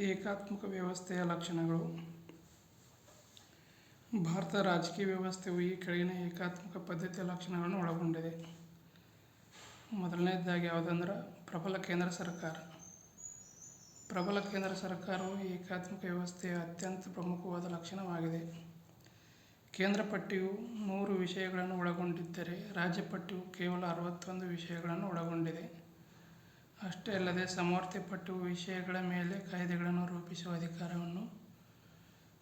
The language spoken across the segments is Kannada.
ಏಕಾತ್ಮಕ ವ್ಯವಸ್ಥೆಯ ಲಕ್ಷಣಗಳು. ಭಾರತದ ರಾಜಕೀಯ ವ್ಯವಸ್ಥೆಯು ಈ ಕೆಳಗಿನ ಏಕಾತ್ಮಕ ಪದ್ಧತಿಯ ಲಕ್ಷಣಗಳನ್ನು ಒಳಗೊಂಡಿದೆ. ಮೊದಲನೇದಾಗಿ ಯಾವುದಂದ್ರೆ ಪ್ರಬಲ ಕೇಂದ್ರ ಸರ್ಕಾರ. ಪ್ರಬಲ ಕೇಂದ್ರ ಸರ್ಕಾರವು ಏಕಾತ್ಮಕ ವ್ಯವಸ್ಥೆಯ ಅತ್ಯಂತ ಪ್ರಮುಖವಾದ ಲಕ್ಷಣವಾಗಿದೆ. ಕೇಂದ್ರ ಪಟ್ಟಿಯು 100 ವಿಷಯಗಳನ್ನು ಒಳಗೊಂಡಿದ್ದರೆ ರಾಜ್ಯ ಪಟ್ಟಿಯು ಕೇವಲ 61 ವಿಷಯಗಳನ್ನು ಒಳಗೊಂಡಿದೆ. ಅಷ್ಟೇ ಅಲ್ಲದೆ ಸಮವರ್ತಿ ಪಟ್ಟಿಯು ವಿಷಯಗಳ ಮೇಲೆ ಕಾಯ್ದೆಗಳನ್ನು ರೂಪಿಸುವ ಅಧಿಕಾರವನ್ನು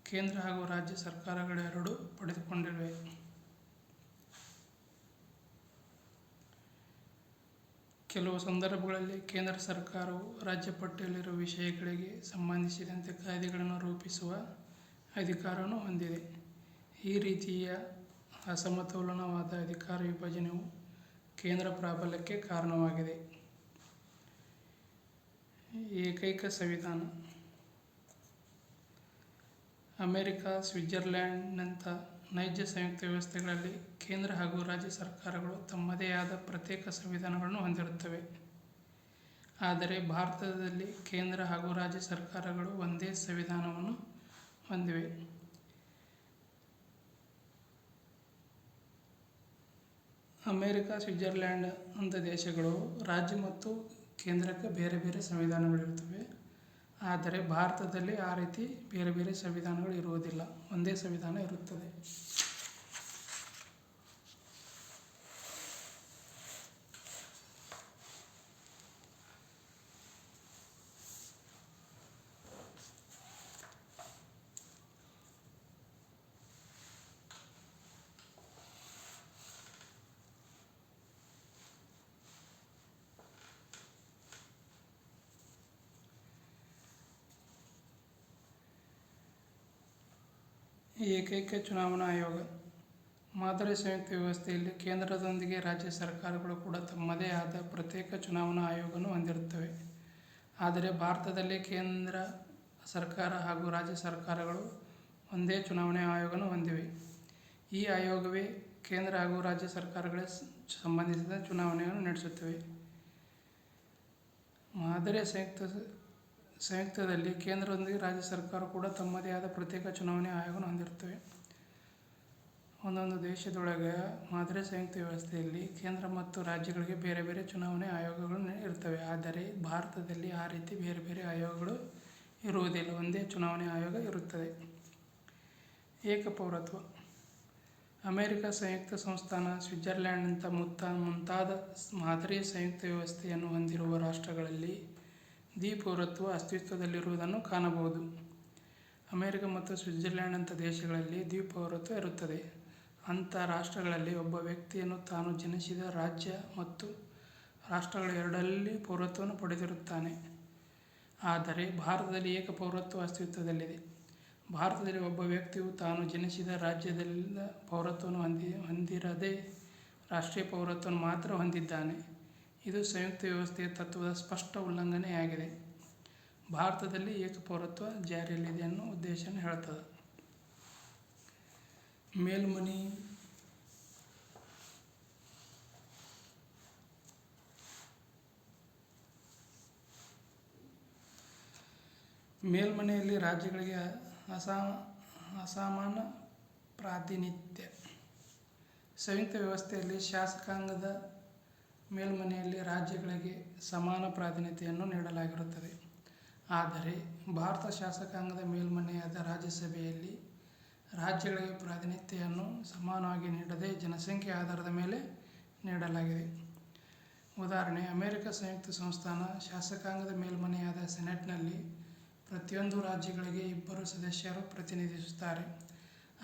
ಕೇಂದ್ರ ಹಾಗೂ ರಾಜ್ಯ ಸರ್ಕಾರಗಳೆರಡೂ ಪಡೆದುಕೊಂಡಿವೆ. ಕೆಲವು ಸಂದರ್ಭಗಳಲ್ಲಿ ಕೇಂದ್ರ ಸರ್ಕಾರವು ರಾಜ್ಯ ಪಟ್ಟಿಯಲ್ಲಿರುವ ವಿಷಯಗಳಿಗೆ ಸಂಬಂಧಿಸಿದಂತೆ ಕಾಯ್ದೆಗಳನ್ನು ರೂಪಿಸುವ ಅಧಿಕಾರವನ್ನು ಹೊಂದಿದೆ. ಈ ರೀತಿಯ ಅಸಮತೋಲನವಾದ ಅಧಿಕಾರ ವಿಭಜನೆಯು ಕೇಂದ್ರ ಪ್ರಾಬಲ್ಯಕ್ಕೆ ಕಾರಣವಾಗಿದೆ. ಏಕೈಕ ಸಂವಿಧಾನ. ಅಮೆರಿಕ, ಸ್ವಿಟ್ಜರ್ಲೆಂಡ್ನಂಥ ನೈಜ ಸಂಯುಕ್ತ ವ್ಯವಸ್ಥೆಗಳಲ್ಲಿ ಕೇಂದ್ರ ಹಾಗೂ ರಾಜ್ಯ ಸರ್ಕಾರಗಳು ತಮ್ಮದೇ ಆದ ಪ್ರತ್ಯೇಕ ಸಂವಿಧಾನಗಳನ್ನು ಹೊಂದಿರುತ್ತವೆ. ಆದರೆ ಭಾರತದಲ್ಲಿ ಕೇಂದ್ರ ಹಾಗೂ ರಾಜ್ಯ ಸರ್ಕಾರಗಳು ಒಂದೇ ಸಂವಿಧಾನವನ್ನು ಹೊಂದಿವೆ. ಅಮೆರಿಕ, ಸ್ವಿಟ್ಜರ್ಲೆಂಡ್ ಅಂಥ ದೇಶಗಳು ರಾಜ್ಯ ಮತ್ತು ಕೇಂದ್ರಕ್ಕೆ ಬೇರೆ ಬೇರೆ ಸಂವಿಧಾನಗಳಿರುತ್ತವೆ. ಆದರೆ ಭಾರತದಲ್ಲಿ ಆ ರೀತಿ ಬೇರೆ ಬೇರೆ ಸಂವಿಧಾನಗಳು ಇರುವುದಿಲ್ಲ, ಒಂದೇ ಸಂವಿಧಾನ ಇರುತ್ತದೆ. ಏಕೈಕ ಚುನಾವಣಾ ಆಯೋಗ. ಮಾದರಿ ಸಂಯುಕ್ತ ವ್ಯವಸ್ಥೆಯಲ್ಲಿ ಕೇಂದ್ರದೊಂದಿಗೆ ರಾಜ್ಯ ಸರ್ಕಾರಗಳು ಕೂಡ ತಮ್ಮದೇ ಆದ ಪ್ರತ್ಯೇಕ ಚುನಾವಣಾ ಆಯೋಗವನ್ನು ಹೊಂದಿರುತ್ತವೆ. ಆದರೆ ಭಾರತದಲ್ಲಿ ಕೇಂದ್ರ ಸರ್ಕಾರ ಹಾಗೂ ರಾಜ್ಯ ಸರ್ಕಾರಗಳು ಒಂದೇ ಚುನಾವಣಾ ಆಯೋಗವನ್ನು ಹೊಂದಿವೆ. ಈ ಆಯೋಗವೇ ಕೇಂದ್ರ ಹಾಗೂ ರಾಜ್ಯ ಸರ್ಕಾರಗಳಿಗೆ ಸಂಬಂಧಿಸಿದ ಚುನಾವಣೆಯನ್ನು ನಡೆಸುತ್ತವೆ. ಮಾದರಿ ಸಂಯುಕ್ತದಲ್ಲಿ ಕೇಂದ್ರದೊಂದಿಗೆ ರಾಜ್ಯ ಸರ್ಕಾರ ಕೂಡ ತಮ್ಮದೇ ಆದ ಪ್ರತ್ಯೇಕ ಚುನಾವಣಾ ಆಯೋಗವನ್ನು ಹೊಂದಿರುತ್ತವೆ. ಒಂದೊಂದು ದೇಶದೊಳಗೆ ಮಾದರಿ ಸಂಯುಕ್ತ ವ್ಯವಸ್ಥೆಯಲ್ಲಿ ಕೇಂದ್ರ ಮತ್ತು ರಾಜ್ಯಗಳಿಗೆ ಬೇರೆ ಬೇರೆ ಚುನಾವಣಾ ಆಯೋಗಗಳು ಇರ್ತವೆ. ಆದರೆ ಭಾರತದಲ್ಲಿ ಆ ರೀತಿ ಬೇರೆ ಬೇರೆ ಆಯೋಗಗಳು ಇರುವುದಿಲ್ಲ, ಒಂದೇ ಚುನಾವಣಾ ಆಯೋಗ ಇರುತ್ತದೆ. ಏಕಪೌರತ್ವ. ಅಮೆರಿಕ ಸಂಯುಕ್ತ ಸಂಸ್ಥಾನ, ಸ್ವಿಟ್ಜರ್ಲೆಂಡ್ನಂಥ ಮುಂತಾದ ಮಾದರಿ ಸಂಯುಕ್ತ ವ್ಯವಸ್ಥೆಯನ್ನು ಹೊಂದಿರುವ ರಾಷ್ಟ್ರಗಳಲ್ಲಿ ದ್ವಿಪೌರತ್ವ ಅಸ್ತಿತ್ವದಲ್ಲಿರುವುದನ್ನು ಕಾಣಬಹುದು. ಅಮೆರಿಕ ಮತ್ತು ಸ್ವಿಟ್ಜರ್ಲೆಂಡ್ನಂಥ ದೇಶಗಳಲ್ಲಿ ದ್ವಿಪೌರತ್ವ ಇರುತ್ತದೆ. ಅಂಥ ರಾಷ್ಟ್ರಗಳಲ್ಲಿ ಒಬ್ಬ ವ್ಯಕ್ತಿಯನ್ನು ತಾನು ಜನಿಸಿದ ರಾಜ್ಯ ಮತ್ತು ರಾಷ್ಟ್ರಗಳ ಎರಡರಲ್ಲಿ ಪೌರತ್ವವನ್ನು ಪಡೆದಿರುತ್ತಾನೆ. ಆದರೆ ಭಾರತದಲ್ಲಿ ಏಕಪೌರತ್ವ ಅಸ್ತಿತ್ವದಲ್ಲಿದೆ. ಭಾರತದಲ್ಲಿ ಒಬ್ಬ ವ್ಯಕ್ತಿಯು ತಾನು ಜನಿಸಿದ ರಾಜ್ಯದ ಪೌರತ್ವವನ್ನು ಹೊಂದಿರದೆ ರಾಷ್ಟ್ರೀಯ ಪೌರತ್ವವನ್ನು ಮಾತ್ರ ಹೊಂದಿದ್ದಾನೆ. ಇದು ಸಂಯುಕ್ತ ವ್ಯವಸ್ಥೆಯ ತತ್ವದ ಸ್ಪಷ್ಟ ಉಲ್ಲಂಘನೆಯಾಗಿದೆ. ಭಾರತದಲ್ಲಿ ಏಕಪೌರತ್ವ ಜಾರಿಯಲ್ಲಿದೆ ಅನ್ನೋ ಉದ್ದೇಶವನ್ನು ಹೇಳ್ತದೆ. ಮೇಲ್ಮನೆ. ಮೇಲ್ಮನೆಯಲ್ಲಿ ರಾಜ್ಯಗಳಿಗೆ ಅಸಮಾನ ಪ್ರಾತಿನಿಧ್ಯ. ಸಂಯುಕ್ತ ವ್ಯವಸ್ಥೆಯಲ್ಲಿ ಶಾಸಕಾಂಗದ ಮೇಲ್ಮನೆಯಲ್ಲಿ ರಾಜ್ಯಗಳಿಗೆ ಸಮಾನ ಪ್ರಾತಿನಿಧ್ಯವನ್ನು ನೀಡಲಾಗಿರುತ್ತದೆ. ಆದರೆ ಭಾರತ ಶಾಸಕಾಂಗದ ಮೇಲ್ಮನೆಯಾದ ರಾಜ್ಯಸಭೆಯಲ್ಲಿ ರಾಜ್ಯಗಳಿಗೆ ಪ್ರಾತಿನಿಧ್ಯವನ್ನು ಸಮಾನವಾಗಿ ನೀಡದೆ ಜನಸಂಖ್ಯೆ ಆಧಾರದ ಮೇಲೆ ನೀಡಲಾಗಿದೆ. ಉದಾಹರಣೆ, ಅಮೆರಿಕ ಸಂಯುಕ್ತ ಸಂಸ್ಥಾನ ಶಾಸಕಾಂಗದ ಮೇಲ್ಮನೆಯಾದ ಸೆನೆಟ್ನಲ್ಲಿ ಪ್ರತಿಯೊಂದು ರಾಜ್ಯಗಳಿಗೆ 2 ಸದಸ್ಯರು ಪ್ರತಿನಿಧಿಸುತ್ತಾರೆ.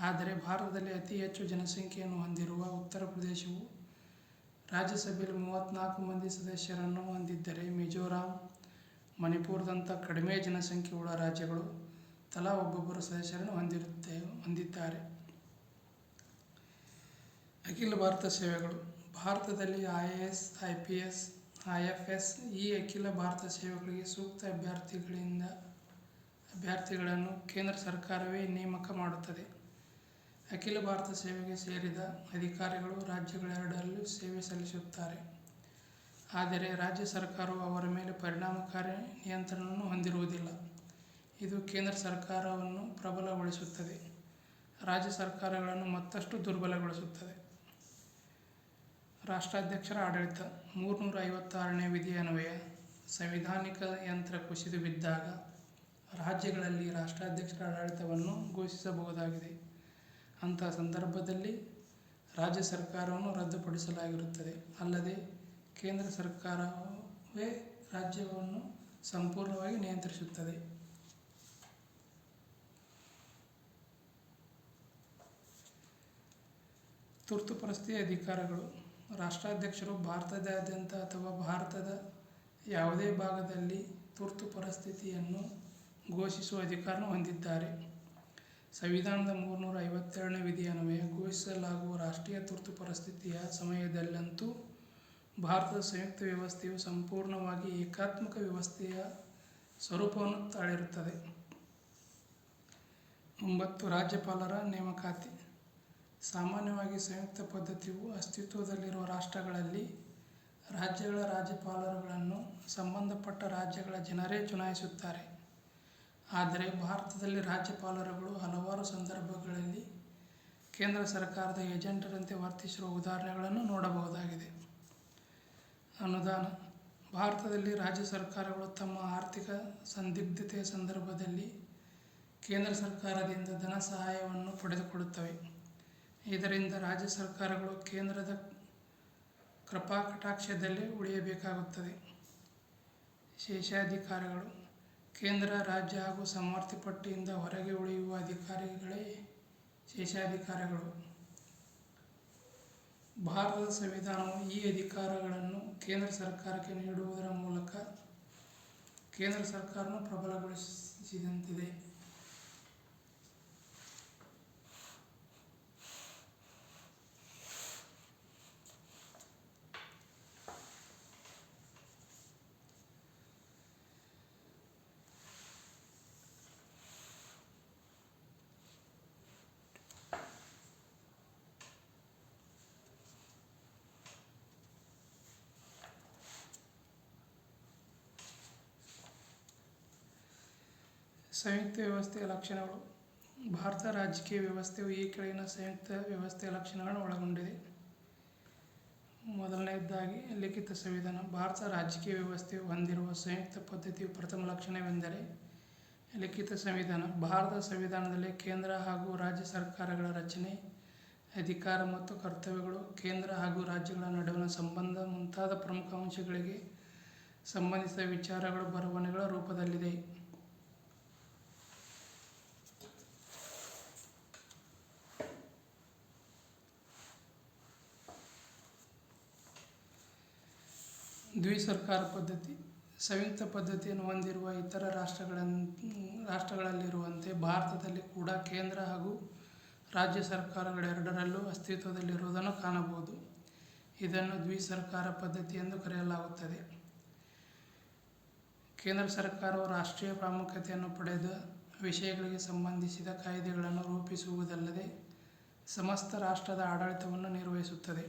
ಆದರೆ ಭಾರತದಲ್ಲಿ ಅತಿ ಹೆಚ್ಚು ಜನಸಂಖ್ಯೆಯನ್ನು ಹೊಂದಿರುವ ಉತ್ತರ ಪ್ರದೇಶವು ರಾಜ್ಯಸಭೆಯಲ್ಲಿ 34 ಮಂದಿ ಸದಸ್ಯರನ್ನು ಹೊಂದಿದ್ದರೆ ಮಿಜೋರಾಂ, ಮಣಿಪುರದಂಥ ಕಡಿಮೆ ಜನಸಂಖ್ಯೆಯುಳ್ಳ ರಾಜ್ಯಗಳು ತಲಾ ಒಬ್ಬೊಬ್ಬರು ಸದಸ್ಯರನ್ನು ಹೊಂದಿದ್ದಾರೆ. ಅಖಿಲ ಭಾರತ ಸೇವೆಗಳು. ಭಾರತದಲ್ಲಿ IAS, IPS, IFS ಈ ಅಖಿಲ ಭಾರತ ಸೇವೆಗಳಿಗೆ ಸೂಕ್ತ ಅಭ್ಯರ್ಥಿಗಳನ್ನು ಕೇಂದ್ರ ಸರ್ಕಾರವೇ ನೇಮಕ ಮಾಡುತ್ತದೆ. ಅಖಿಲ ಭಾರತ ಸೇವೆಗೆ ಸೇರಿದ ಅಧಿಕಾರಿಗಳು ರಾಜ್ಯಗಳೆರಡರಲ್ಲೂ ಸೇವೆ ಸಲ್ಲಿಸುತ್ತಾರೆ. ಆದರೆ ರಾಜ್ಯ ಸರ್ಕಾರವು ಅವರ ಮೇಲೆ ಪರಿಣಾಮಕಾರಿ ನಿಯಂತ್ರಣವನ್ನು ಹೊಂದಿರುವುದಿಲ್ಲ. ಇದು ಕೇಂದ್ರ ಸರ್ಕಾರವನ್ನು ಪ್ರಬಲಗೊಳಿಸುತ್ತದೆ, ರಾಜ್ಯ ಸರ್ಕಾರಗಳನ್ನು ಮತ್ತಷ್ಟು ದುರ್ಬಲಗೊಳಿಸುತ್ತದೆ. ರಾಷ್ಟ್ರಾಧ್ಯಕ್ಷರ ಆಡಳಿತ 356ನೇ ವಿಧಿ ಅನ್ವಯ ಸಂವಿಧಾನಿಕ ಯಂತ್ರ ಕುಸಿದು ಬಿದ್ದಾಗ ರಾಜ್ಯಗಳಲ್ಲಿ ರಾಷ್ಟ್ರಾಧ್ಯಕ್ಷರ ಆಡಳಿತವನ್ನು ಘೋಷಿಸಬಹುದಾಗಿದೆ. ಅಂತಹ ಸಂದರ್ಭದಲ್ಲಿ ರಾಜ್ಯ ಸರ್ಕಾರವನ್ನು ರದ್ದುಪಡಿಸಲಾಗಿರುತ್ತದೆ. ಅಲ್ಲದೆ ಕೇಂದ್ರ ಸರ್ಕಾರವೇ ರಾಜ್ಯವನ್ನು ಸಂಪೂರ್ಣವಾಗಿ ನಿಯಂತ್ರಿಸುತ್ತದೆ. ತುರ್ತು ಪರಿಸ್ಥಿತಿ ಅಧಿಕಾರಗಳು. ರಾಷ್ಟ್ರಾಧ್ಯಕ್ಷರು ಭಾರತದಾದ್ಯಂತ ಅಥವಾ ಭಾರತದ ಯಾವುದೇ ಭಾಗದಲ್ಲಿ ತುರ್ತು ಪರಿಸ್ಥಿತಿಯನ್ನು ಘೋಷಿಸುವ ಅಧಿಕಾರವನ್ನು ಹೊಂದಿದ್ದಾರೆ. ಸಂವಿಧಾನದ 352ನೇ ವಿಧಿ ಅನ್ವಯ ಘೋಷಿಸಲಾಗುವ ರಾಷ್ಟ್ರೀಯ ತುರ್ತು ಪರಿಸ್ಥಿತಿಯ ಸಮಯದಲ್ಲಂತೂ ಭಾರತದ ಸಂಯುಕ್ತ ವ್ಯವಸ್ಥೆಯು ಸಂಪೂರ್ಣವಾಗಿ ಏಕಾತ್ಮಕ ವ್ಯವಸ್ಥೆಯ ಸ್ವರೂಪವನ್ನು ತಾಳಿರುತ್ತದೆ. 9. ರಾಜ್ಯಪಾಲರ ನೇಮಕಾತಿ. ಸಾಮಾನ್ಯವಾಗಿ ಸಂಯುಕ್ತ ಪದ್ಧತಿಯು ಅಸ್ತಿತ್ವದಲ್ಲಿರುವ ರಾಷ್ಟ್ರಗಳಲ್ಲಿ ರಾಜ್ಯಗಳ ರಾಜ್ಯಪಾಲರುಗಳನ್ನು ಸಂಬಂಧಪಟ್ಟ ರಾಜ್ಯಗಳ ಜನರೇ ಚುನಾಯಿಸುತ್ತಾರೆ. ಆದರೆ ಭಾರತದಲ್ಲಿ ರಾಜ್ಯಪಾಲರುಗಳು ಹಲವಾರು ಸಂದರ್ಭಗಳಲ್ಲಿ ಕೇಂದ್ರ ಸರ್ಕಾರದ ಏಜೆಂಟರಂತೆ ವರ್ತಿಸಿರುವ ಉದಾಹರಣೆಗಳನ್ನು ನೋಡಬಹುದಾಗಿದೆ. ಅನುದಾನ. ಭಾರತದಲ್ಲಿ ರಾಜ್ಯ ಸರ್ಕಾರಗಳು ತಮ್ಮ ಆರ್ಥಿಕ ಸಂದಿಗ್ಧತೆಯ ಸಂದರ್ಭದಲ್ಲಿ ಕೇಂದ್ರ ಸರ್ಕಾರದಿಂದ ಧನ ಸಹಾಯವನ್ನು ಪಡೆದುಕೊಳ್ಳುತ್ತವೆ. ಇದರಿಂದ ರಾಜ್ಯ ಸರ್ಕಾರಗಳು ಕೇಂದ್ರದ ಕೃಪಾಕಟಾಕ್ಷದಲ್ಲಿ ಉಳಿಯಬೇಕಾಗುತ್ತದೆ. ಶೇಷಾಧಿಕಾರಗಳು. ಕೇಂದ್ರ, ರಾಜ್ಯ ಹಾಗೂ ಸಮವರ್ತಿ ಪಟ್ಟಿಯಿಂದ ಹೊರಗೆ ಉಳಿಯುವ ಅಧಿಕಾರಿಗಳೇ ಶೇಷಾಧಿಕಾರಿಗಳು. ಭಾರತದ ಸಂವಿಧಾನವು ಈ ಅಧಿಕಾರಗಳನ್ನು ಕೇಂದ್ರ ಸರ್ಕಾರಕ್ಕೆ ನೀಡುವುದರ ಮೂಲಕ ಕೇಂದ್ರ ಸರ್ಕಾರವನ್ನು ಪ್ರಬಲಗೊಳಿಸಿದಂತಿದೆ. ಸಂಯುಕ್ತ ವ್ಯವಸ್ಥೆಯ ಲಕ್ಷಣಗಳು. ಭಾರತ ರಾಜಕೀಯ ವ್ಯವಸ್ಥೆಯು ಈ ಕೆಳಗಿನ ಸಂಯುಕ್ತ ವ್ಯವಸ್ಥೆಯ ಲಕ್ಷಣಗಳನ್ನು ಒಳಗೊಂಡಿದೆ. ಮೊದಲನೆಯದಾಗಿ ಲಿಖಿತ ಸಂವಿಧಾನ. ಭಾರತ ರಾಜಕೀಯ ವ್ಯವಸ್ಥೆಯು ಹೊಂದಿರುವ ಸಂಯುಕ್ತ ಪದ್ಧತಿಯ ಪ್ರಥಮ ಲಕ್ಷಣವೆಂದರೆ ಲಿಖಿತ ಸಂವಿಧಾನ. ಭಾರತದ ಸಂವಿಧಾನದಲ್ಲಿ ಕೇಂದ್ರ ಹಾಗೂ ರಾಜ್ಯ ಸರ್ಕಾರಗಳ ರಚನೆ, ಅಧಿಕಾರ ಮತ್ತು ಕರ್ತವ್ಯಗಳು, ಕೇಂದ್ರ ಹಾಗೂ ರಾಜ್ಯಗಳ ನಡುವಿನ ಸಂಬಂಧ ಮುಂತಾದ ಪ್ರಮುಖ ಅಂಶಗಳಿಗೆ ಸಂಬಂಧಿಸಿದ ವಿಚಾರಗಳು ಬರವಣಿಗೆಗಳ ರೂಪದಲ್ಲಿದೆ. ದ್ವಿಸರ್ಕಾರ ಪದ್ಧತಿ. ಸಂಯುಕ್ತ ಪದ್ಧತಿಯನ್ನು ಹೊಂದಿರುವ ಇತರ ರಾಷ್ಟ್ರಗಳಲ್ಲಿರುವಂತೆ ಭಾರತದಲ್ಲಿ ಕೂಡ ಕೇಂದ್ರ ಹಾಗೂ ರಾಜ್ಯ ಸರ್ಕಾರಗಳೆರಡರಲ್ಲೂ ಅಸ್ತಿತ್ವದಲ್ಲಿರುವುದನ್ನು ಕಾಣಬಹುದು. ಇದನ್ನು ದ್ವಿಸರ್ಕಾರ ಪದ್ಧತಿ ಎಂದು ಕರೆಯಲಾಗುತ್ತದೆ. ಕೇಂದ್ರ ಸರ್ಕಾರವು ರಾಷ್ಟ್ರೀಯ ಪ್ರಾಮುಖ್ಯತೆಯನ್ನು ಪಡೆದ ವಿಷಯಗಳಿಗೆ ಸಂಬಂಧಿಸಿದ ಕಾಯ್ದೆಗಳನ್ನು ರೂಪಿಸುವುದಲ್ಲದೆ ಸಮಸ್ತ ರಾಷ್ಟ್ರದ ಆಡಳಿತವನ್ನು ನಿರ್ವಹಿಸುತ್ತದೆ.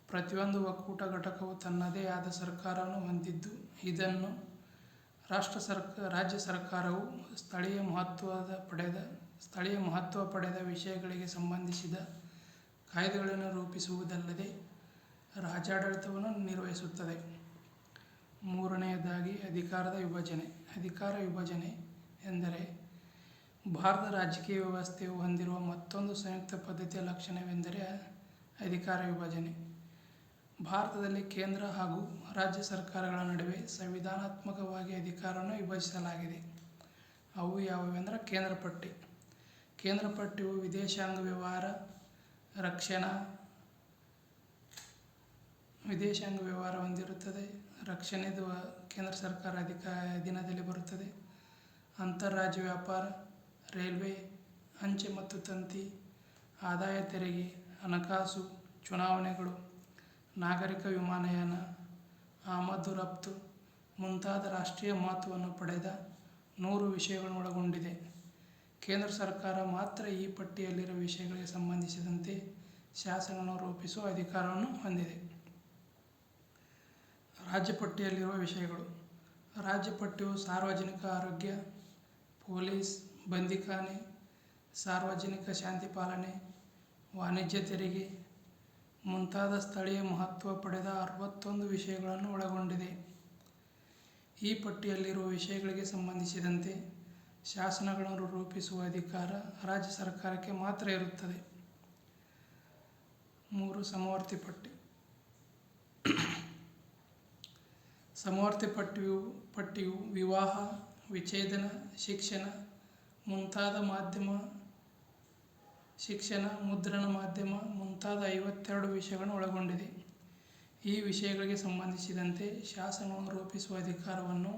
ಪ್ರತಿಯೊಂದು ಒಕ್ಕೂಟ ಘಟಕವು ತನ್ನದೇ ಆದ ಸರ್ಕಾರವನ್ನು ಹೊಂದಿದ್ದು, ಇದನ್ನು ರಾಜ್ಯ ಸರ್ಕಾರವು ಸ್ಥಳೀಯ ಮಹತ್ವ ಪಡೆದ ವಿಷಯಗಳಿಗೆ ಸಂಬಂಧಿಸಿದ ಕಾಯ್ದೆಗಳನ್ನು ರೂಪಿಸುವುದಲ್ಲದೆ ರಾಜ್ಯಾಡಳಿತವನ್ನು ನಿರ್ವಹಿಸುತ್ತದೆ. ಮೂರನೆಯದಾಗಿ ಅಧಿಕಾರದ ವಿಭಜನೆ. ಅಧಿಕಾರ ವಿಭಜನೆ ಎಂದರೆ ಭಾರತದ ರಾಜಕೀಯ ವ್ಯವಸ್ಥೆಯು ಹೊಂದಿರುವ ಮತ್ತೊಂದು ಸಂಯುಕ್ತ ಪದ್ಧತಿಯ ಲಕ್ಷಣವೆಂದರೆ ಅಧಿಕಾರ ವಿಭಜನೆ. ಭಾರತದಲ್ಲಿ ಕೇಂದ್ರ ಹಾಗೂ ರಾಜ್ಯ ಸರ್ಕಾರಗಳ ನಡುವೆ ಸಂವಿಧಾನಾತ್ಮಕವಾಗಿ ಅಧಿಕಾರವನ್ನು ವಿಭಜಿಸಲಾಗಿದೆ. ಅವು ಯಾವುವೆಂದರೆ ಕೇಂದ್ರ ಪಟ್ಟಿ. ಕೇಂದ್ರ ಪಟ್ಟಿಯು ವಿದೇಶಾಂಗ ವ್ಯವಹಾರ, ರಕ್ಷಣಾ ಹೊಂದಿರುತ್ತದೆ. ರಕ್ಷಣೆದು ಕೇಂದ್ರ ಸರ್ಕಾರ ಅಧೀನದಲ್ಲಿ ಬರುತ್ತದೆ. ಅಂತರರಾಜ್ಯ ವ್ಯಾಪಾರ, ರೈಲ್ವೆ, ಅಂಚೆ ಮತ್ತು ತಂತಿ, ಆದಾಯ ತೆರಿಗೆ, ಹಣಕಾಸು, ಚುನಾವಣೆಗಳು, ನಾಗರಿಕ ವಿಮಾನಯಾನ, ಆಮದು ರಫ್ತು ಮುಂತಾದ ರಾಷ್ಟ್ರೀಯ ಮಹತ್ವವನ್ನು ಪಡೆದ 100 ವಿಷಯಗಳನ್ನು ಒಳಗೊಂಡಿದೆ. ಕೇಂದ್ರ ಸರ್ಕಾರ ಮಾತ್ರ ಈ ಪಟ್ಟಿಯಲ್ಲಿರುವ ವಿಷಯಗಳಿಗೆ ಸಂಬಂಧಿಸಿದಂತೆ ಶಾಸನಗಳನ್ನು ರೂಪಿಸುವ ಅಧಿಕಾರವನ್ನು ಹೊಂದಿದೆ. ರಾಜ್ಯ ಪಟ್ಟಿಯಲ್ಲಿರುವ ವಿಷಯಗಳು. ರಾಜ್ಯ ಪಟ್ಟಿಯು ಸಾರ್ವಜನಿಕ ಆರೋಗ್ಯ, ಪೊಲೀಸ್, ಬಂದಿಖಾನೆ, ಸಾರ್ವಜನಿಕ ಶಾಂತಿ ಪಾಲನೆ, ವಾಣಿಜ್ಯ ತೆರಿಗೆ ಮುಂತಾದ ಸ್ಥಳೀಯ ಮಹತ್ವ ಪಡೆದ 61 ವಿಷಯಗಳನ್ನು ಒಳಗೊಂಡಿದೆ. ಈ ಪಟ್ಟಿಯಲ್ಲಿರುವ ವಿಷಯಗಳಿಗೆ ಸಂಬಂಧಿಸಿದಂತೆ ಶಾಸನಗಳನ್ನು ರೂಪಿಸುವ ಅಧಿಕಾರ ರಾಜ್ಯ ಸರ್ಕಾರಕ್ಕೆ ಮಾತ್ರ ಇರುತ್ತದೆ. 3. ಸಮವರ್ತಿ ಪಟ್ಟಿ. ಸಮವರ್ತಿ ಪಟ್ಟಿಯು ವಿವಾಹ, ವಿಚ್ಛೇದನ, ಶಿಕ್ಷಣ, ಮುದ್ರಣ ಮಾಧ್ಯಮ ಮುಂತಾದ 52 ವಿಷಯಗಳನ್ನು ಒಳಗೊಂಡಿದೆ. ಈ ವಿಷಯಗಳಿಗೆ ಸಂಬಂಧಿಸಿದಂತೆ ಶಾಸನವನ್ನು ರೂಪಿಸುವ ಅಧಿಕಾರವನ್ನು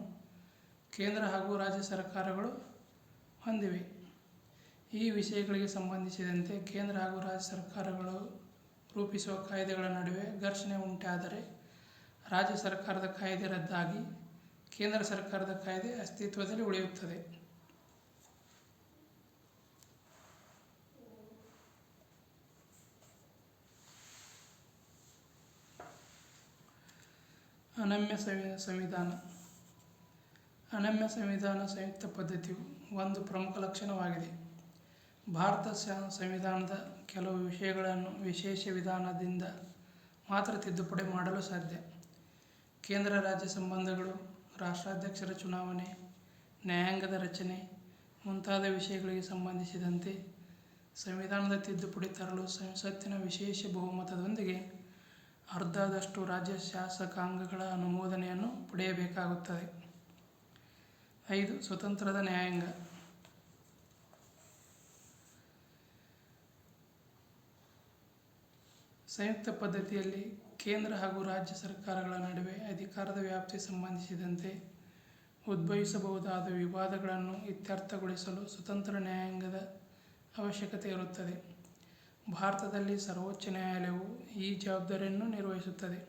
ಕೇಂದ್ರ ಹಾಗೂ ರಾಜ್ಯ ಸರ್ಕಾರಗಳು ಹೊಂದಿವೆ. ಈ ವಿಷಯಗಳಿಗೆ ಸಂಬಂಧಿಸಿದಂತೆ ಕೇಂದ್ರ ಹಾಗೂ ರಾಜ್ಯ ಸರ್ಕಾರಗಳು ರೂಪಿಸುವ ಕಾಯ್ದೆಗಳ ನಡುವೆ ಘರ್ಷಣೆ ಉಂಟಾದರೆ ರಾಜ್ಯ ಸರ್ಕಾರದ ಕಾಯ್ದೆ ರದ್ದಾಗಿ ಕೇಂದ್ರ ಸರ್ಕಾರದ ಕಾಯ್ದೆ ಅಸ್ತಿತ್ವದಲ್ಲಿ ಉಳಿಯುತ್ತದೆ. ಅನಮ್ಯ ಸಂವಿಧಾನ. ಅನಮ್ಯ ಸಂವಿಧಾನ ಸಂಯುಕ್ತ ಪದ್ಧತಿಯು ಒಂದು ಪ್ರಮುಖ ಲಕ್ಷಣವಾಗಿದೆ. ಭಾರತ ಸಂವಿಧಾನದ ಕೆಲವು ವಿಷಯಗಳನ್ನು ವಿಶೇಷ ವಿಧಾನದಿಂದ ಮಾತ್ರ ತಿದ್ದುಪಡಿ ಮಾಡಲು ಸಾಧ್ಯ. ಕೇಂದ್ರ ರಾಜ್ಯ ಸಂಬಂಧಗಳು, ರಾಷ್ಟ್ರಾಧ್ಯಕ್ಷರ ಚುನಾವಣೆ, ನ್ಯಾಯಾಂಗದ ರಚನೆ ಮುಂತಾದ ವಿಷಯಗಳಿಗೆ ಸಂಬಂಧಿಸಿದಂತೆ ಸಂವಿಧಾನದ ತಿದ್ದುಪಡಿ ತರಲು ಸಂಸತ್ತಿನ ವಿಶೇಷ ಬಹುಮತದೊಂದಿಗೆ ಅರ್ಧದಷ್ಟು ರಾಜ್ಯ ಶಾಸಕಾಂಗಗಳ ಅನುಮೋದನೆಯನ್ನು ಪಡೆಯಬೇಕಾಗುತ್ತದೆ. 5. ಸ್ವತಂತ್ರದ ನ್ಯಾಯಾಂಗ. ಸಂಯುಕ್ತ ಪದ್ಧತಿಯಲ್ಲಿ ಕೇಂದ್ರ ಹಾಗೂ ರಾಜ್ಯ ಸರ್ಕಾರಗಳ ನಡುವೆ ಅಧಿಕಾರದ ವ್ಯಾಪ್ತಿ ಸಂಬಂಧಿಸಿದಂತೆ ಉದ್ಭವಿಸಬಹುದಾದ ವಿವಾದಗಳನ್ನು ಇತ್ಯರ್ಥಗೊಳಿಸಲು ಸ್ವತಂತ್ರ ನ್ಯಾಯಾಂಗದ ಅವಶ್ಯಕತೆ ಇರುತ್ತದೆ. ಭಾರತದಲ್ಲಿ ಸರ್ವೋಚ್ಚ ನ್ಯಾಯಾಲಯವು ಈ ಜವಾಬ್ದಾರಿಯನ್ನು ನಿರ್ವಹಿಸುತ್ತದೆ.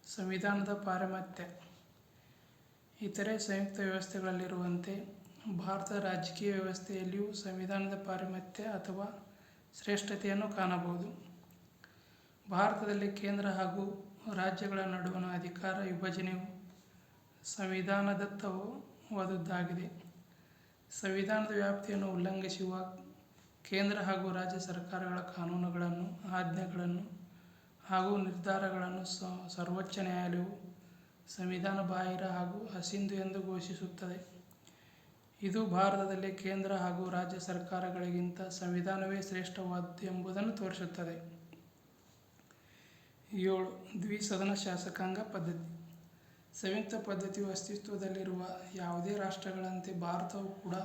ಸಂವಿಧಾನದ ಪಾರಮ್ಯತೆ. ಇತರೆ ಸಂಯುಕ್ತ ವ್ಯವಸ್ಥೆಗಳಲ್ಲಿರುವಂತೆ ಭಾರತದ ರಾಜಕೀಯ ವ್ಯವಸ್ಥೆಯಲ್ಲಿಯೂ ಸಂವಿಧಾನದ ಪಾರಮ್ಯತೆ ಅಥವಾ ಶ್ರೇಷ್ಠತೆಯನ್ನು ಕಾಣಬಹುದು. ಭಾರತದಲ್ಲಿ ಕೇಂದ್ರ ಹಾಗೂ ರಾಜ್ಯಗಳ ನಡುವಣ ಅಧಿಕಾರ ವಿಭಜನೆಯು ಸಂವಿಧಾನದತ್ತವಾದುದಾಗಿದೆ. ಸಂವಿಧಾನದ ವ್ಯಾಪ್ತಿಯನ್ನು ಉಲ್ಲಂಘಿಸುವ ಕೇಂದ್ರ ಹಾಗೂ ರಾಜ್ಯ ಸರ್ಕಾರಗಳ ಕಾನೂನುಗಳನ್ನು, ಆಜ್ಞೆಗಳನ್ನು ಹಾಗೂ ನಿರ್ಧಾರಗಳನ್ನು ಸರ್ವೋಚ್ಚ ನ್ಯಾಯಾಲಯವು ಸಂವಿಧಾನ ಬಾಹಿರ ಹಾಗೂ ಅಸಿಂಧು ಎಂದು ಘೋಷಿಸುತ್ತದೆ. ಇದು ಭಾರತದಲ್ಲಿ ಕೇಂದ್ರ ಹಾಗೂ ರಾಜ್ಯ ಸರ್ಕಾರಗಳಿಗಿಂತ ಸಂವಿಧಾನವೇ ಶ್ರೇಷ್ಠವಾದುದು ಎಂಬುದನ್ನು ತೋರಿಸುತ್ತದೆ. 7. ದ್ವಿಸದನ ಶಾಸಕಾಂಗ ಪದ್ಧತಿ. ಸಂಯುಕ್ತ ಪದ್ಧತಿಯು ಅಸ್ತಿತ್ವದಲ್ಲಿರುವ ಯಾವುದೇ ರಾಷ್ಟ್ರಗಳಂತೆ ಭಾರತವು ಕೂಡ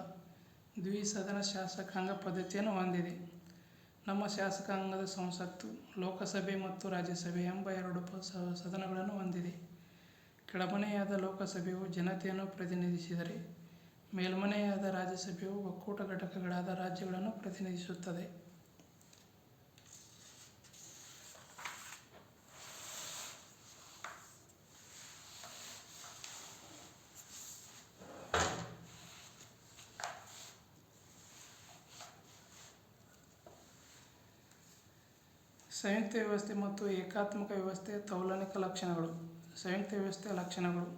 ದ್ವಿಸದನ ಶಾಸಕಾಂಗ ಪದ್ಧತಿಯನ್ನು ಹೊಂದಿದೆ. ನಮ್ಮ ಶಾಸಕಾಂಗದ ಸಂಸತ್ತು ಲೋಕಸಭೆ ಮತ್ತು ರಾಜ್ಯಸಭೆ ಎಂಬ 2 ಸದನಗಳನ್ನು ಹೊಂದಿದೆ. ಕೆಳಮನೆಯಾದ ಲೋಕಸಭೆಯು ಜನತೆಯನ್ನು ಪ್ರತಿನಿಧಿಸಿದರೆ ಮೇಲ್ಮನೆಯಾದ ರಾಜ್ಯಸಭೆಯು ಒಕ್ಕೂಟ ಘಟಕಗಳಾದ ರಾಜ್ಯಗಳನ್ನು ಪ್ರತಿನಿಧಿಸುತ್ತದೆ. ಸಂಯುಕ್ತ ವ್ಯವಸ್ಥೆ ಮತ್ತು ಏಕಾತ್ಮಕ ವ್ಯವಸ್ಥೆಯ ತೌಲನಿಕ ಲಕ್ಷಣಗಳು. ಸಂಯುಕ್ತ ವ್ಯವಸ್ಥೆಯ ಲಕ್ಷಣಗಳು.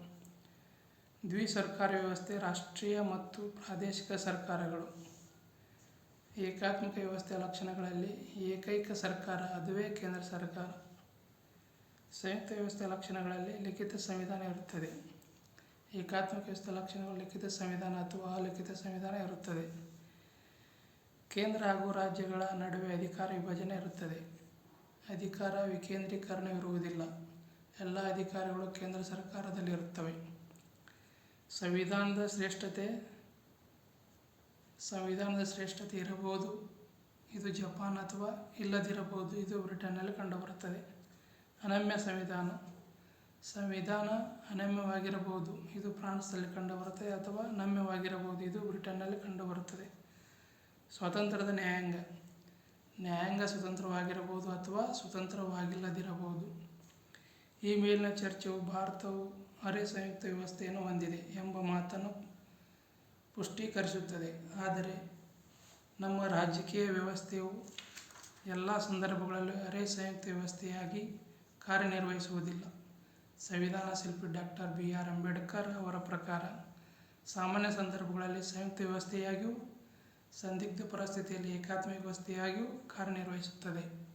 ದ್ವಿಸರ್ಕಾರ ವ್ಯವಸ್ಥೆ, ರಾಷ್ಟ್ರೀಯ ಮತ್ತು ಪ್ರಾದೇಶಿಕ ಸರ್ಕಾರಗಳು. ಏಕಾತ್ಮಕ ವ್ಯವಸ್ಥೆಯ ಲಕ್ಷಣಗಳಲ್ಲಿ ಏಕೈಕ ಸರ್ಕಾರ, ಅದುವೇ ಕೇಂದ್ರ ಸರ್ಕಾರ. ಸಂಯುಕ್ತ ವ್ಯವಸ್ಥೆಯ ಲಕ್ಷಣಗಳಲ್ಲಿ ಲಿಖಿತ ಸಂವಿಧಾನ ಇರುತ್ತದೆ. ಏಕಾತ್ಮಕ ವ್ಯವಸ್ಥೆಯ ಲಕ್ಷಣಗಳು ಲಿಖಿತ ಸಂವಿಧಾನ ಅಥವಾ ಅಲಿಖಿತ ಸಂವಿಧಾನ ಇರುತ್ತದೆ. ಕೇಂದ್ರ ಹಾಗೂ ರಾಜ್ಯಗಳ ನಡುವೆ ಅಧಿಕಾರ ವಿಭಜನೆ ಇರುತ್ತದೆ. ಅಧಿಕಾರ ವಿಕೇಂದ್ರೀಕರಣವಿರುವುದಿಲ್ಲ. ಎಲ್ಲ ಅಧಿಕಾರಗಳು ಕೇಂದ್ರ ಸರ್ಕಾರದಲ್ಲಿರುತ್ತವೆ. ಸಂವಿಧಾನದ ಶ್ರೇಷ್ಠತೆ ಇರಬಹುದು, ಇದು ಜಪಾನ್, ಅಥವಾ ಇಲ್ಲದಿರಬಹುದು, ಇದು ಬ್ರಿಟನ್ನಲ್ಲಿ ಕಂಡುಬರುತ್ತದೆ. ಅನಮ್ಯ ಸಂವಿಧಾನ. ಸಂವಿಧಾನ ಅನಮ್ಯವಾಗಿರಬಹುದು, ಇದು ಫ್ರಾನ್ಸ್ನಲ್ಲಿ ಕಂಡುಬರುತ್ತದೆ, ಅಥವಾ ನಮ್ಯವಾಗಿರಬಹುದು, ಇದು ಬ್ರಿಟನ್ನಲ್ಲಿ ಕಂಡುಬರುತ್ತದೆ. ಸ್ವತಂತ್ರದ ನ್ಯಾಯಾಂಗ. ನ್ಯಾಯಾಂಗ ಸ್ವತಂತ್ರವಾಗಿರಬಹುದು ಅಥವಾ ಸ್ವತಂತ್ರವಾಗಿಲ್ಲದಿರಬಹುದು. ಈ ಮೇಲಿನ ಚರ್ಚೆಯು ಭಾರತವು ಅರೆ ಸಂಯುಕ್ತ ವ್ಯವಸ್ಥೆಯನ್ನು ಹೊಂದಿದೆ ಎಂಬ ಮಾತನ್ನು ಪುಷ್ಟೀಕರಿಸುತ್ತದೆ. ಆದರೆ ನಮ್ಮ ರಾಜಕೀಯ ವ್ಯವಸ್ಥೆಯು ಎಲ್ಲ ಸಂದರ್ಭಗಳಲ್ಲೂ ಅರೆ ಸಂಯುಕ್ತ ವ್ಯವಸ್ಥೆಯಾಗಿ ಕಾರ್ಯನಿರ್ವಹಿಸುವುದಿಲ್ಲ. ಸಂವಿಧಾನ ಶಿಲ್ಪಿ ಡಾ. ಬಿ. ಆರ್. ಅಂಬೇಡ್ಕರ್ ಅವರ ಪ್ರಕಾರ ಸಾಮಾನ್ಯ ಸಂದರ್ಭಗಳಲ್ಲಿ ಸಂಯುಕ್ತ ವ್ಯವಸ್ಥೆಯಾಗಿಯೂ, ಸಂದಿಗ್ಧ ಪರಿಸ್ಥಿತಿಯಲ್ಲಿ ಏಕಾತ್ಮ ವ್ಯವಸ್ಥೆಯಾಗಿಯೂ ಕಾರ್ಯನಿರ್ವಹಿಸುತ್ತದೆ.